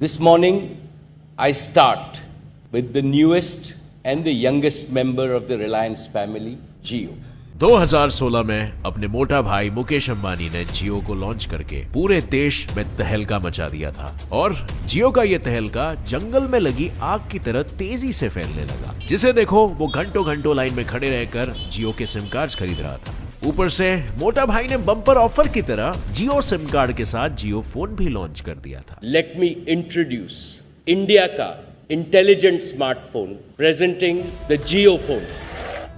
This morning, I start with the newest and the youngest member of the Reliance family, Jio. 2016 में अपने मोटा भाई मुकेश अंबानी ने जियो को लॉन्च करके पूरे देश में तहलका मचा दिया था और जियो का ये तहलका जंगल में लगी आग की तरह तेजी से फैलने लगा, जिसे देखो वो घंटों घंटों लाइन में खड़े रहकर जियो के सिम कार्ड खरीद रहा था। ऊपर से मोटा भाई ने बम्पर ऑफर की तरह जियो सिम कार्ड के साथ जियो फोन भी लॉन्च कर दिया था। Let me introduce इंडिया का intelligent smartphone presenting the Jio phone,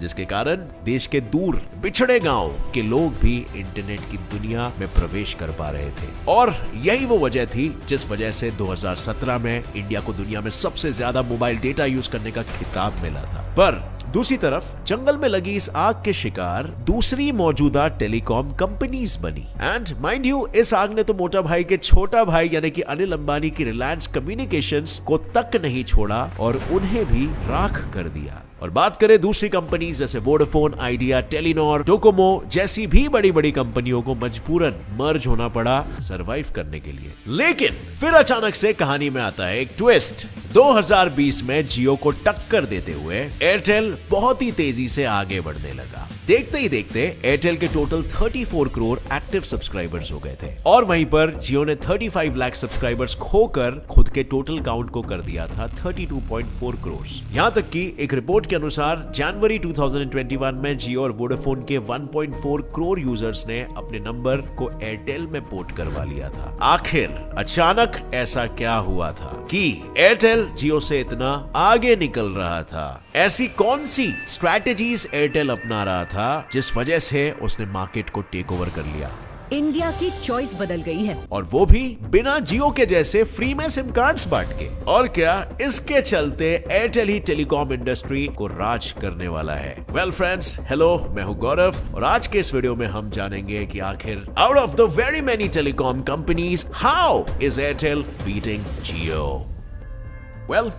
जिसके कारण देश के दूर बिछड़े गांव के लोग भी इंटरनेट की दुनिया में प्रवेश कर पा रहे थे। और यही वो वजह थी जिस वजह से 2017 में इंडिया को दुनिया में सबसे ज्यादा मोबाइल डेटा यूज करने का खिताब मिला था। पर दूसरी तरफ जंगल में लगी इस आग के शिकार दूसरी मौजूदा टेलीकॉम कंपनीज बनी। एंड माइंड यू, इस आग ने तो मोटा भाई के छोटा भाई यानी कि अनिल अंबानी की रिलायंस कम्युनिकेशंस को तक नहीं छोड़ा और उन्हें भी राख कर दिया। और बात करें दूसरी कंपनीज जैसे वोडाफोन, आइडिया, टेलीनॉर, डोकोमो जैसी भी बड़ी बड़ी कंपनियों को मजबूरन मर्ज होना पड़ा सरवाइव करने के लिए। लेकिन फिर अचानक से कहानी में आता है एक ट्विस्ट। 2020 में जियो को टक्कर देते हुए एयरटेल बहुत ही तेजी से आगे बढ़ने लगा। देखते ही देखते एयरटेल के टोटल 34 करोड़ एक्टिव सब्सक्राइबर्स हो गए थे और वहीं पर जियो ने 35 लाख सब्सक्राइबर्स खोकर खुद के टोटल काउंट को कर दिया था 32.4 करोड़। यहां तक कि एक रिपोर्ट के अनुसार जनवरी 2021 में जियो और वोडाफोन के 1.4 करोड़ यूजर्स ने अपने नंबर को एयरटेल में पोर्ट करवा लिया था। आखिर अचानक ऐसा क्या हुआ था कि एयरटेल जियो से इतना आगे निकल रहा था? ऐसी कौन सी स्ट्रैटेजीज एयरटेल अपना रहा था जिस वजह से उसने मार्केट को टेक ओवर कर लिया? इंडिया की चॉइस बदल गई है, और वो भी बिना जियो के जैसे फ्री में सिम कार्ड्स बांट के। और क्या इसके चलते एयरटेल ही टेलीकॉम इंडस्ट्री को राज करने वाला है? वेल फ्रेंड्स, हेलो, मैं हूं गौरव और आज के इस वीडियो में हम जानेंगे कि आखिर out of the very many telecom companies how is Airtel beating Jio.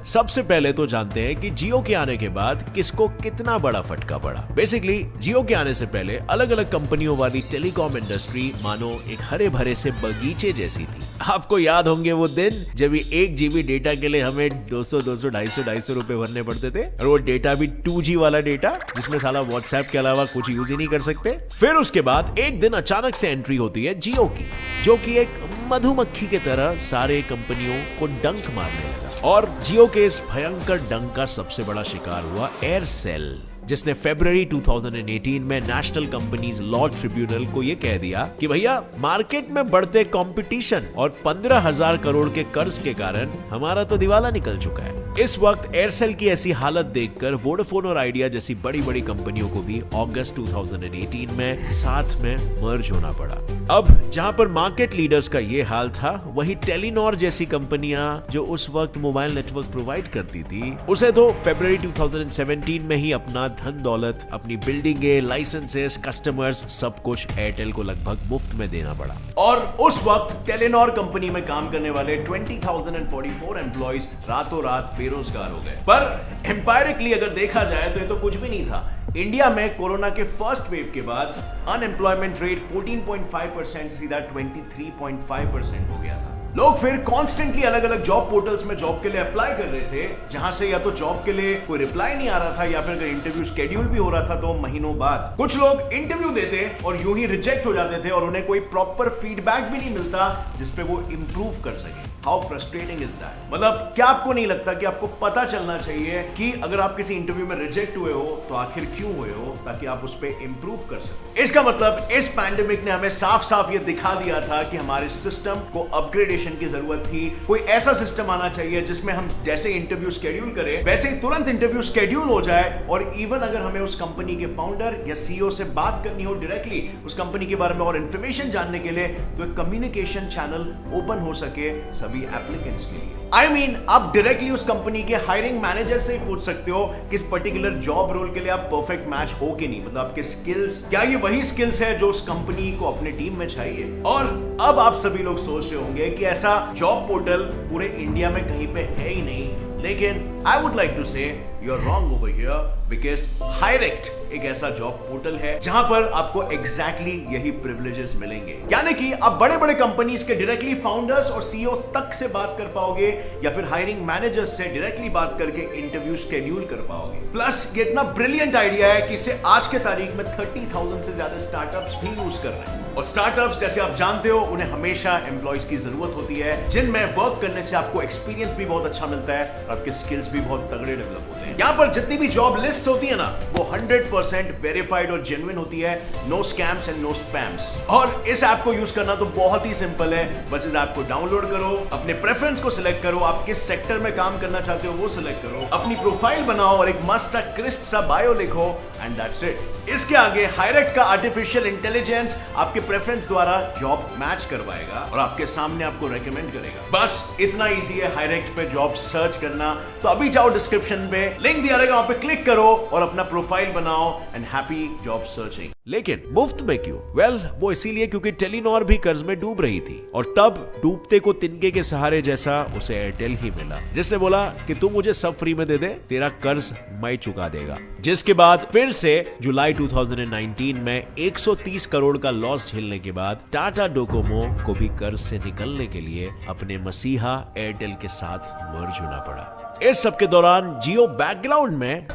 सबसे पहले तो जानते हैं कि जियो के आने के बाद किसको कितना बड़ा फटका पड़ा। बेसिकली जियो के आने से पहले अलग अलग कंपनियों वाली टेलीकॉम इंडस्ट्री मानो एक हरे भरे से बगीचे जैसी थी। आपको याद होंगे वो दिन जब 1 GB डेटा के लिए हमें 200, 250 रुपए भरने पड़ते थे, और वो डेटा भी 2G वाला डेटा जिसमें साला व्हाट्सएप के अलावा कुछ यूज ही नहीं कर सकते। फिर उसके बाद एक दिन अचानक से एंट्री होती है जियो की, जो कि एक मधुमक्खी की तरह सारे कंपनियों को डंक मारने लगा। और जियो के इस भयंकर डंक का सबसे बड़ा शिकार हुआ एयरसेल, जिसने फरवरी 2018 में नेशनल कंपनीज लॉ ट्रिब्यूनल को यह कह दिया कि भैया मार्केट में बढ़ते कंपटीशन और 15,000 करोड़ के कर्ज के कारण हमारा तो दिवाला निकल चुका है। इस वक्त एयरसेल की ऐसी हालत देखकर वोडाफोन और आइडिया जैसी बड़ी बड़ी कंपनियों को भी अगस्त 2018 में साथ में मर्ज होना पड़ा। अब जहां पर मार्केट लीडर्स का ये हाल था, वही टेलीनॉर जैसी कंपनियां जो उस वक्त मोबाइल नेटवर्क प्रोवाइड करती थी, उसे तो फरवरी 2017 में ही अपना धन दौलत, अपनी बिल्डिंगें, लाइसेंसेस, कस्टमर्स सब कुछ एयरटेल को लगभग मुफ्त में देना पड़ा। और उस वक्त टेलीनॉर कंपनी में काम करने वाले 20,044 एम्प्लॉइज रातों रात बेरोजगार हो गए। पर एम्पायरिकली अगर देखा जाए तो ये तो कुछ भी नहीं था। इंडिया में कोरोना के फर्स्ट वेव के बाद अनएम्प्लॉयमेंट रेट 14.5% सीधा 23.5% हो गया था। लोग फिर कॉन्स्टेंटली अलग अलग जॉब पोर्टल्स में जॉब के लिए अप्लाई कर रहे थे, जहां से या तो जॉब के लिए कोई रिप्लाई नहीं आ रहा था या फिर अगर इंटरव्यू शेड्यूल भी हो रहा था तो महीनों बाद। कुछ लोग इंटरव्यू देते और यूं ही रिजेक्ट हो जाते थे और उन्हें कोई प्रॉपर फीडबैक भी नहीं मिलता जिसपे वो इंप्रूव कर सके। How frustrating is that? मतलब क्या आपको नहीं लगता कि आपको पता चलना चाहिए कि अगर आप किसी इंटरव्यू में रिजेक्ट हुए हो तो आखिर क्यों हुए हो, ताकि आप उस पर इंप्रूव कर सको? इसका मतलब इस पैंडेमिक ने हमें साफ साफ ये दिखा दिया था कि हमारे सिस्टम को अपग्रेडेशन की जरूरत थी। कोई ऐसा सिस्टम आना चाहिए जिसमें हम जैसे इंटरव्यू शेड्यूल करें वैसे ही तुरंत इंटरव्यू शेड्यूल हो जाए, और इवन अगर हमें उस कंपनी के फाउंडर या सीईओ से बात करनी हो डायरेक्टली उस कंपनी के बारे में और इंफॉर्मेशन जानने के लिए, तो एक कम्युनिकेशन चैनल ओपन हो सके सभी एप्लीकेंट्स के लिए। I mean, आप डायरेक्टली उस कंपनी के हायरिंग मैनेजर से ही पूछ सकते हो कि इस पर्टिकुलर जॉब रोल के लिए आप परफेक्ट मैच हो कि नहीं, मतलब आपके स्किल्स क्या ये वही स्किल्स है जो उस कंपनी को अपने टीम में चाहिए। और अब आप सभी लोग सोच रहे होंगे कि ऐसा जॉब पोर्टल पूरे इंडिया में कहीं पे है ही नहीं, लेकिन I would like to say you are wrong over here, because हायरेक्ट एक ऐसा जॉब पोर्टल है जहां पर आपको एग्जैक्टली यही प्रिविलेजेस मिलेंगे। यानी कि आप बड़े बड़े कंपनीज के डायरेक्टली फाउंडर्स और सीईओज तक से बात कर पाओगे, या फिर हायरिंग मैनेजर्स से डायरेक्टली बात करके इंटरव्यू शेड्यूल कर पाओगे। प्लस ये इतना ब्रिलियंट आइडिया है कि इसे आज के तारीख में 30,000 से ज्यादा स्टार्टअप्स भी यूज कर रहे हैं। और स्टार्टअप्स, जैसे आप जानते हो, उन्हें हमेशा एम्प्लॉयज की जरूरत होती है, जिनमें वर्क करने से आपको एक्सपीरियंस भी बहुत अच्छा मिलता है और आपके स्किल्स भी बहुत तगड़े डेवलप होते हैं। यहाँ पर जितनी भी जॉब लिस्ट होती है ना, वो 100% वेरीफाइड और जेन्युइन होती है, no scams and no spams. और इस ऐप को यूज करना तो बहुत ही सिंपल है, बस इस ऐप को डाउनलोड करो, अपने प्रेफरेंस को सिलेक्ट करो, आप किस सेक्टर में काम करना चाहते हो वो सिलेक्ट करो, अपनी प्रोफाइल बनाओ और एक मस्त सा क्रिस्प सा बायो लिखो, एंड दैट्स इट। इसके आगे हायरेक्ट का आर्टिफिशियल इंटेलिजेंस आपके प्रेफरेंस द्वारा जॉब मैच करवाएगा और आपके सामने आपको रेकमेंड करेगा। बस इतना इजी है हायरेक्ट पे जॉब सर्च करना। तो अभी जाओ डिस्क्रिप्शन पे, लिंक दिया रहेगा, वहां पे क्लिक करो और अपना प्रोफाइल बनाओ, एंड हैप्पी जॉब सर्चिंग। लेकिन मुफ्त में क्यों? वेल, वो इसीलिए क्योंकि टेलीनॉर भी कर्ज में डूब रही थी, और तब डूबते को तिनके के सहारे जैसा उसे एयरटेल ही मिला, जिसने बोला कि तू मुझे सब फ्री में दे दे, तेरा कर्ज मैं चुका देगा। जिसके बाद फिर से जुलाई 2019 में 130 करोड़ का लॉस झेलने के बाद टाटा डोकोमो को भी कर्ज से निकलने के लिए अपने मसीहा एयरटेल के साथ मर्ज होना पड़ा। इस सब के दौरान जियो बैकग्राउंड में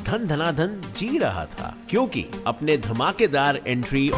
धन धनाधन जी रहा था, क्योंकि अपने धमाकेदार एंट्री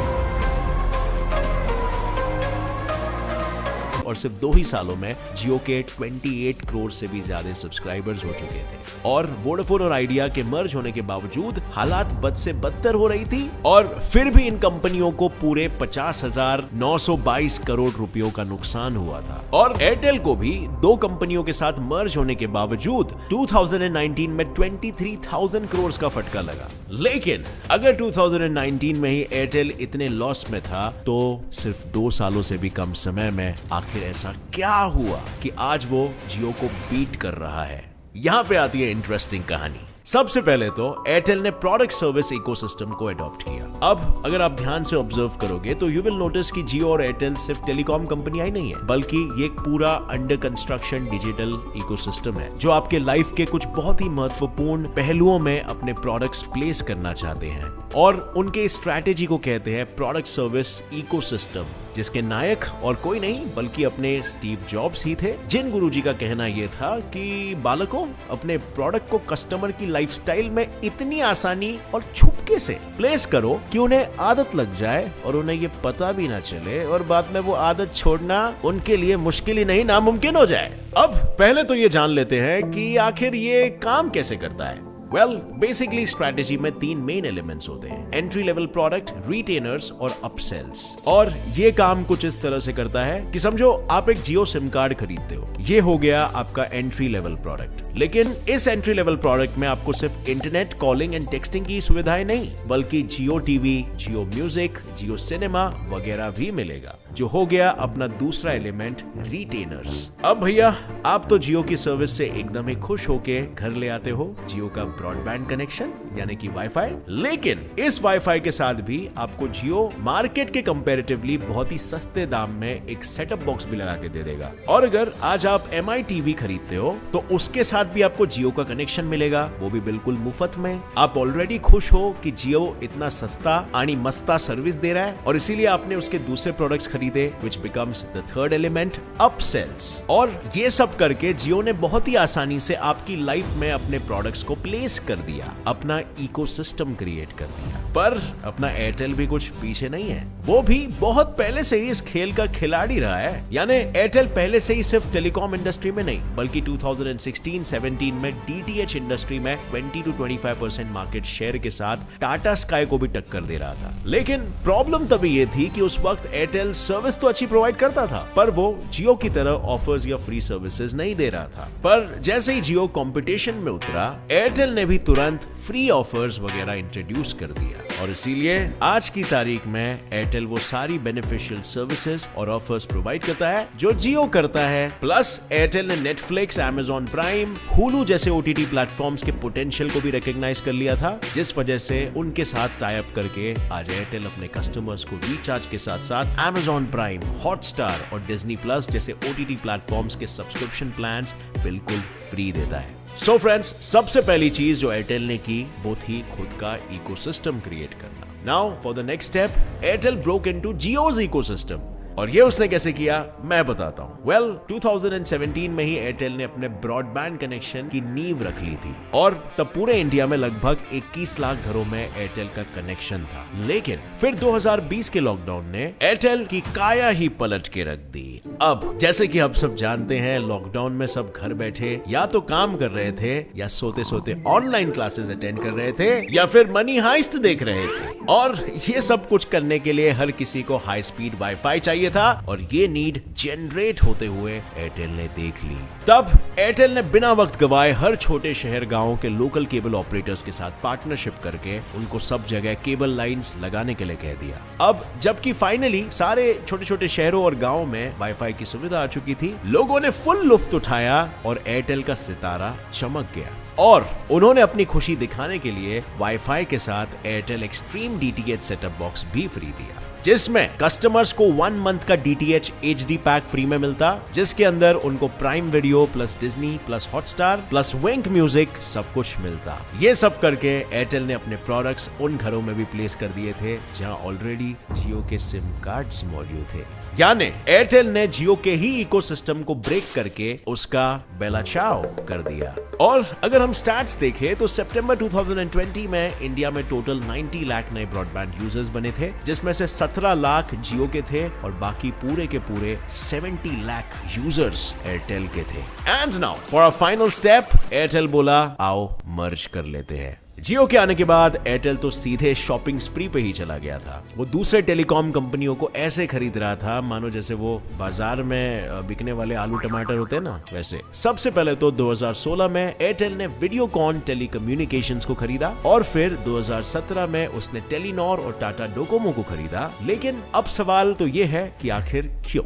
और सिर्फ 2 ही सालों में जियो के 28 करोड़ से भी ज्यादा सब्सक्राइबर्स हो चुके थे। और वोडाफोन और आइडिया के मर्ज होने के बावजूद हालात बद से बदतर हो रही थी, और फिर भी इन कंपनियों को पूरे 50,922 करोड़ रुपयों का नुकसान हुआ था। और एयरटेल को भी 2 कंपनियों के साथ मर्ज होने के बावजूद 2019 में 23,000 करोड़ का फटका लगा। लेकिन अगर 2019 में ही एयरटेल इतने लॉस में था, तो सिर्फ 2 सालों से भी कम समय में आखिर ऐसा क्या हुआ कि आज वो जियो को बीट कर रहा है? यहां पे आती है इंटरेस्टिंग कहानी। सबसे पहले तो एयरटेल ने प्रोडक्ट सर्विस इकोसिस्टम को अडॉप्ट किया। अब अगर आप ध्यान से ऑब्जर्व करोगे तो यू विल नोटिस कि जियो और एयरटेल सिर्फ टेलीकॉम कंपनियां ही नहीं है, बल्कि ये एक पूरा अंडर कंस्ट्रक्शन डिजिटल इकोसिस्टम है, जो आपके लाइफ के कुछ बहुत ही महत्वपूर्ण पहलुओं में अपने प्रोडक्ट्स प्लेस करना चाहते हैं। और उनके स्ट्रैटेजी को कहते हैं प्रोडक्ट सर्विस इकोसिस्टम, जिसके नायक और कोई नहीं बल्कि अपने स्टीव जॉब्स ही थे, जिन गुरुजी का कहना यह था कि बालकों, अपने प्रोडक्ट को कस्टमर की लाइफस्टाइल में इतनी आसानी और छुपके से प्लेस करो कि उन्हें आदत लग जाए और उन्हें ये पता भी ना चले, और बाद में वो आदत छोड़ना उनके लिए मुश्किल ही नहीं, नामुमकिन हो जाए। अब पहले तो ये जान लेते हैं कि आखिर ये काम कैसे करता है। वेल, बेसिकली स्ट्रैटेजी में 3 मेन एलिमेंट्स होते हैं: एंट्री लेवल प्रोडक्ट, रिटेनर्स और अपसेल्स। और ये काम कुछ इस तरह से करता है कि समझो आप एक जियो सिम कार्ड खरीदते हो, ये हो गया आपका एंट्री लेवल प्रोडक्ट। लेकिन इस एंट्री लेवल प्रोडक्ट में आपको सिर्फ इंटरनेट कॉलिंग एंड टेक्सटिंग की सुविधाएं नहीं, बल्कि जियो टीवी, जियो म्यूजिक, जियो सिनेमा वगैरह भी मिलेगा, जो हो गया अपना दूसरा एलिमेंट, रिटेनर्स। अब भैया, आप तो जियो की सर्विस से एकदम ही खुश होके घर ले आते हो जियो का ब्रॉडबैंड कनेक्शन, यानी कि वाईफाई। लेकिन इस वाईफाई के साथ भी आपको जियो मार्केट के कंपैरेटिवली बहुत ही सस्ते दाम में एक सेटअप बॉक्स भी लगा के दे देगा। और अगर आज आप MI टीवी खरीदते हो तो उसके साथ भी आपको जियो का कनेक्शन मिलेगा, वो भी बिल्कुल मुफ्त में। आप ऑलरेडी खुश हो कि जियो इतना सस्ता आनी मस्ता सर्विस दे रहा है, और इसीलिए आपने उसके दूसरे प्रोडक्ट्स खरीदे, which becomes the third element, upsells। और ये सब करके जियो ने बहुत ही आसानी से आपकी लाइफ में अपने प्रोडक्ट्स को प्लेस कर दिया, अपना इकोसिस्टम क्रिएट कर दिया। पर अपना एयरटेल भी कुछ पीछे नहीं है, वो भी बहुत पहले से ही इस खेल का खिलाड़ी रहा है। यानी एयरटेल पहले से ही सिर्फ टेलीकॉम इंडस्ट्री में नहीं, बल्कि 2016-17 में DTH इंडस्ट्री में 20 to 25% मार्केट शेयर के साथ टाटा स्काई को भी टक्कर दे रहा था। लेकिन प्रॉब्लम तभी ये थी कि उस वक्त एयरटेल सर्विस तो अच्छी प्रोवाइड करता था, पर वो जियो की तरह ऑफर्स या फ्री सर्विसेज नहीं दे रहा था। पर जैसे ही जियो कंपटीशन में उतरा, एयरटेल ने भी तुरंत फ्री ऑफर्स वगैरह इंट्रोड्यूस कर दिया। और इसीलिए आज की तारीख में एयरटेल वो सारी बेनिफिशियल सर्विसेज और ऑफर्स प्रोवाइड करता है जो जियो करता है। प्लस एयरटेल ने नेटफ्लिक्स, Amazon प्राइम, Hulu जैसे OTT प्लेटफॉर्म्स के पोटेंशियल को भी रिकॉग्नाइज कर लिया था, जिस वजह से उनके साथ टाई अप करके आज एयरटेल अपने कस्टमर्स को रिचार्ज के साथ साथ Amazon प्राइम, हॉटस्टार और डिज्नी प्लस जैसे OTT प्लेटफॉर्म्स के सब्सक्रिप्शन प्लान्स बिल्कुल फ्री देता है। सो फ्रेंड्स, सबसे पहली चीज जो एयरटेल ने की वो थी खुद का इकोसिस्टम क्रिएट करना। Now for the next step, Airtel broke into Jio's ecosystem. और ये उसने कैसे किया मैं बताता हूं। वेल, 2017 में ही एयरटेल ने अपने ब्रॉडबैंड कनेक्शन की नींव रख ली थी और तब पूरे इंडिया में लगभग 21 लाख घरों में एयरटेल का कनेक्शन था। लेकिन फिर 2020 के लॉकडाउन ने एयरटेल की काया ही पलट के रख दी। अब जैसे कि आप सब जानते हैं, लॉकडाउन में सब घर बैठे या तो काम कर रहे थे या सोते सोते ऑनलाइन क्लासेस अटेंड कर रहे थे या फिर मनी हाइस्ट देख रहे थे। और ये सब कुछ करने के लिए हर किसी को हाई स्पीड वाईफाई चाहिए था और ये नीड जनरेट होते हुए एयरटेल ने देख ली। तब एयरटेल ने बिना वक्त गवाए हर छोटे शहर गांवों के लोकल केबल ऑपरेटर्स के साथ पार्टनरशिप करके उनको सब जगह केबल लाइंस लगाने के लिए कह दिया। अब जबकि फाइनली सारे छोटे छोटे शहरों और गांवों में वाईफाई की सुविधा आ चुकी थी, लोगों ने फुल लुत्फ उठाया और एयरटेल का सितारा चमक गया। और उन्होंने अपनी खुशी दिखाने के लिए वाईफाई के साथ Airtel extreme DTH setup box भी फ्री दिया, जिसमें कस्टमर्स को 1 मंथ का डीटीएच HD पैक फ्री में मिलता, जिसके अंदर उनको prime video plus Disney plus Hotstar plus Wink music सब कुछ मिलता। ये सब करके एयरटेल ने अपने प्रोडक्ट्स उन घरों में भी प्लेस कर दिए थे जहां ऑलरेडी जियो के सिम कार्ड्स मौजूद थे। यानी एयरटेल ने जियो के ही इकोसिस्टम को ब्रेक करके उसका बेला चाओ कर दिया। और अगर हम स्टैट्स देखें तो सितंबर 2020 में इंडिया में टोटल 90 लाख नए ब्रॉडबैंड यूजर्स बने थे, जिसमें से 17 लाख जियो के थे और बाकी पूरे के पूरे 70 लाख यूजर्स एयरटेल के थे। And now for a final step, Airtel बोला आओ मर्ज कर लेते हैं। जियो के आने के बाद एयरटेल तो सीधे शॉपिंग स्प्री पे ही चला गया था। वो दूसरे टेलीकॉम कंपनियों को ऐसे खरीद रहा था मानो जैसे वो बाजार में बिकने वाले आलू टमाटर होते हैं ना, वैसे। सबसे पहले तो 2016 में एयरटेल ने वीडियोकॉन टेलीकम्युनिकेशंस को खरीदा और फिर 2017 में उसने टेलीनॉर और टाटा डोकोमो को खरीदा। लेकिन अब सवाल तो ये है कि आखिर क्यों?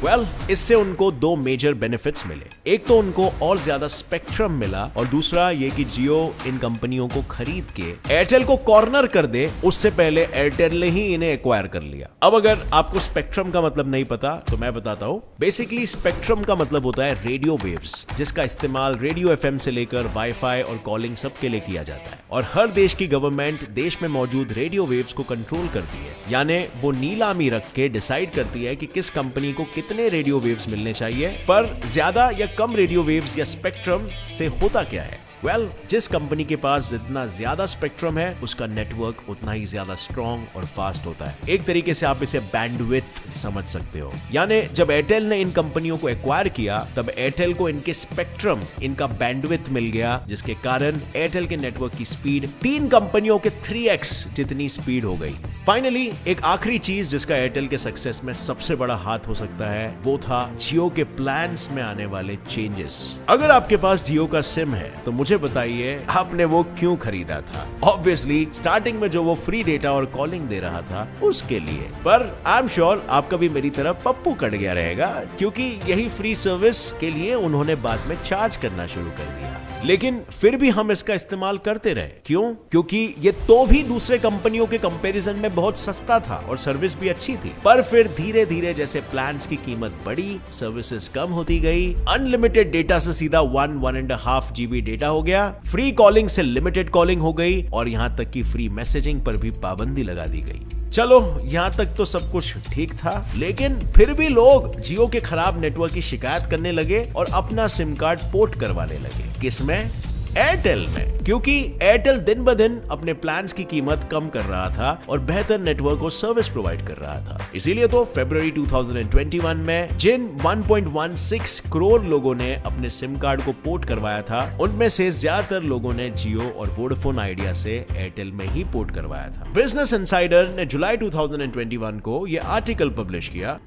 वेल, इससे उनको 2 मेजर बेनिफिट्स मिले। एक तो उनको और ज्यादा स्पेक्ट्रम मिला और दूसरा ये कि जियो इन कंपनियों को खरीद के एयरटेल को कॉर्नर कर दे, उससे पहले एयरटेल ने ही इन्हें एक्वायर कर लिया। अब अगर आपको स्पेक्ट्रम का मतलब नहीं पता तो मैं बताता हूँ। बेसिकली स्पेक्ट्रम का मतलब होता है रेडियो वेव्स, जिसका इस्तेमाल रेडियो FM से लेकर वाईफाई और कॉलिंग सब के लिए किया जाता है। और हर देश की गवर्नमेंट देश में मौजूद रेडियो वेव्स को कंट्रोल करती है, यानी वो नीलामी रख के डिसाइड करती है कि किस कंपनी को कितने रेडियो वेव्स मिलने चाहिए। पर ज्यादा या कम रेडियो वेव्स या स्पेक्ट्रम से होता क्या है? वेल, जिस कंपनी के पास जितना ज्यादा स्पेक्ट्रम है उसका नेटवर्क उतना ही ज्यादा स्ट्रॉन्ग और फास्ट होता है। एक तरीके से आप इसे बैंडविड्थ समझ सकते हो। यानी जब एयरटेल ने इन कंपनियों को एक्वायर किया तब एयरटेल को इनके स्पेक्ट्रम, इनका बैंडविड्थ मिल गया, जिसके कारण एयरटेल के नेटवर्क की स्पीड 3 कंपनियों के 3x जितनी स्पीड हो गई। फाइनली एक आखिरी चीज जिसका एयरटेल के सक्सेस में सबसे बड़ा हाथ हो सकता है वो था जियो के प्लान्स में आने वाले चेंजेस। अगर आपके पास जियो का सिम है तो मुझे बताइए आपने वो क्यों खरीदा था? ऑब्वियसली स्टार्टिंग में जो वो फ्री डेटा और कॉलिंग दे रहा था उसके लिए। पर आई एम श्योर आपका भी मेरी तरह पप्पू कट गया रहेगा, क्योंकि यही फ्री सर्विस के लिए उन्होंने बाद में चार्ज करना शुरू कर दिया। लेकिन फिर भी हम इसका इस्तेमाल करते रहे। क्यों? क्योंकि ये तो भी दूसरे कंपनियों के कंपैरिजन में बहुत सस्ता था और सर्विस भी अच्छी थी। पर फिर धीरे धीरे जैसे प्लान्स की कीमत बढ़ी, सर्विसेज कम होती गई, अनलिमिटेड डेटा से सीधा 1.5 GB डेटा हो गया, फ्री कॉलिंग से लिमिटेड कॉलिंग हो गई और यहां तक कि फ्री मैसेजिंग पर भी पाबंदी लगा दी गई। चलो यहां तक तो सब कुछ ठीक था, लेकिन फिर भी लोग जियो के खराब नेटवर्क की शिकायत करने लगे और अपना सिम कार्ड पोर्ट करवाने लगे। किसमें? एयरटेल में। क्योंकि एयरटेल दिन ब दिन अपने प्लान्स की कीमत कम कर रहा था और बेहतर नेटवर्क और सर्विस प्रोवाइड कर रहा था। इसीलिए तो फरवरी 2021 में जिन 1.16 करोड़ लोगों ने अपने सिम कार्ड को पोर्ट करवाया था, उनमें से ज्यादातर लोगों ने जियो और वोडाफोन आइडिया से एयरटेल में ही पोर्ट करवाया था। बिजनेस इनसाइडर ने जुलाई 2021 को यह आर्टिकल पब्लिश किया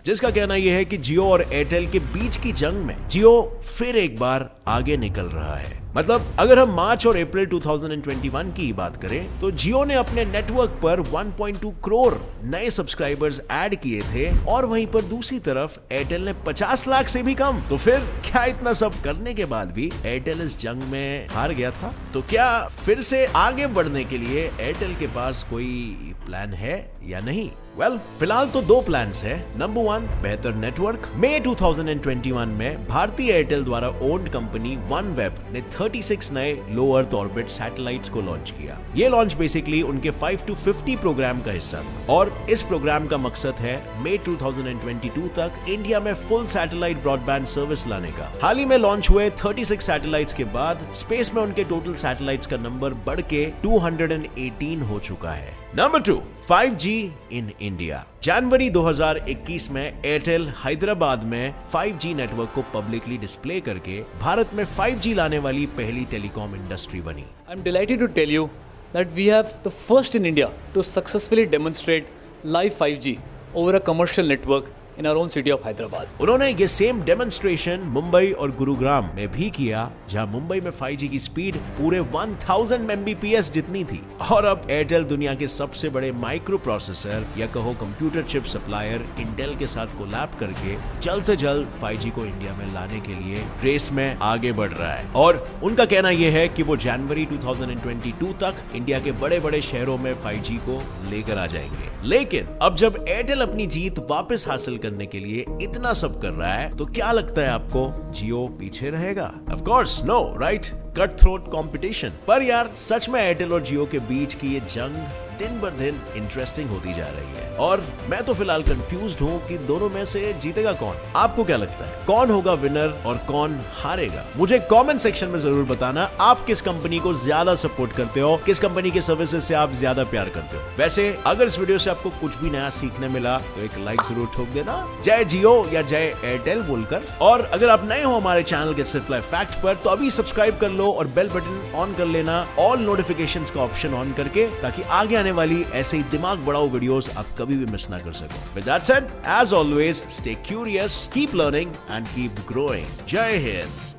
जिसका कहना यह है कि जियो और एयरटेल के बीच की जंग में जियो फिर एक बार आगे निकल रहा है। मतलब अगर हम मार्च और अप्रैल 2021 की बात करें तो जियो ने अपने नेटवर्क पर 1.2 करोड़ नए सब्सक्राइबर्स ऐड किए थे और वहीं पर दूसरी तरफ एयरटेल ने 50 लाख से भी कम। तो फिर क्या इतना सब करने के बाद भी एयरटेल इस जंग में हार गया था? तो क्या फिर से आगे बढ़ने के लिए एयरटेल के पास कोई प्लान है या नहीं? वेल, फिलहाल तो दो प्लान्स हैं। नंबर 1, बेहतर नेटवर्क। मई 2021 में भारतीय एयरटेल द्वारा ओन्ड कंपनी OneWeb ने 36 नए लो अर्थ ऑर्बिट सैटेलाइट्स को लॉन्च किया। ये लॉन्च बेसिकली उनके 5 to 50 प्रोग्राम का हिस्सा था और इस प्रोग्राम का मकसद है मई 2022 तक इंडिया में फुल सैटेलाइट ब्रॉडबैंड सर्विस लाने का। हाल ही में लॉन्च हुए 36 सैटेलाइट्स के बाद स्पेस में उनके टोटल सैटेलाइट्स का नंबर बढ़ के 218 हो चुका है। Number 2, 5G in India. जनवरी 2021 में एयरटेल हैदराबाद में 5G नेटवर्क को पब्लिकली डिस्प्ले करके भारत में 5G लाने वाली पहली टेलीकॉम इंडस्ट्री बनी। I'm delighted to tell you that we have the first in India to successfully demonstrate live 5G over a commercial network in our own city of Hyderabad. उन्होंने ये same demonstration Mumbai और गुरुग्राम में भी किया, जहां मुंबई में 5G की स्पीड पूरे 1000 Mbps जितनी थी। और अब एयरटेल दुनिया के सबसे बड़े माइक्रो प्रोसेसर या कहो कंप्यूटर चिप सप्लायर इंटेल के साथ कोलैब करके जल्द से जल्द 5G को इंडिया में लाने के लिए रेस में आगे बढ़ रहा है। और उनका कहना यह है कि वो जनवरी 2022 तक इंडिया के बड़े बड़े शहरों में 5G को लेकर आ जाएंगे। लेकिन अब जब एयरटेल अपनी जीत वापस हासिल करने के लिए इतना सब कर रहा है तो क्या लगता है आपको, जियो पीछे रहेगा? Of course no, right? Cut throat competition. पर यार सच में एयरटेल और जियो के बीच की ये जंग दिन बर दिन इंटरेस्टिंग होती जा रही है और मैं तो फिलहाल कंफ्यूज्ड हूँ कि दोनों में से जीतेगा कौन। आपको क्या लगता है, कौन होगा विनर और कौन हारेगा? मुझे कमेंट सेक्शन में जरूर बताना आप किस कंपनी को ज्यादा सपोर्ट करते हो, किस कंपनी के सर्विसेज से आप ज्यादा प्यार करते हो। वैसे अगर इस वीडियो से आपको कुछ भी नया सीखने मिला तो एक लाइक जरूर ठोक देना, जय जियो या जय एयरटेल बोलकर। और अगर आप नए हो हमारे channel get set fly fact पर तो अभी सब्सक्राइब कर लो और बेल बटन ऑन कर लेना, ऑल नोटिफिकेशंस का ऑप्शन ऑन करके, ताकि आगे आने वाली ऐसे ही दिमाग बढ़ाओ वीडियोस आप कभी भी मिस ना कर सको। With that said, as always, stay curious, keep learning and keep growing. जय हिंद।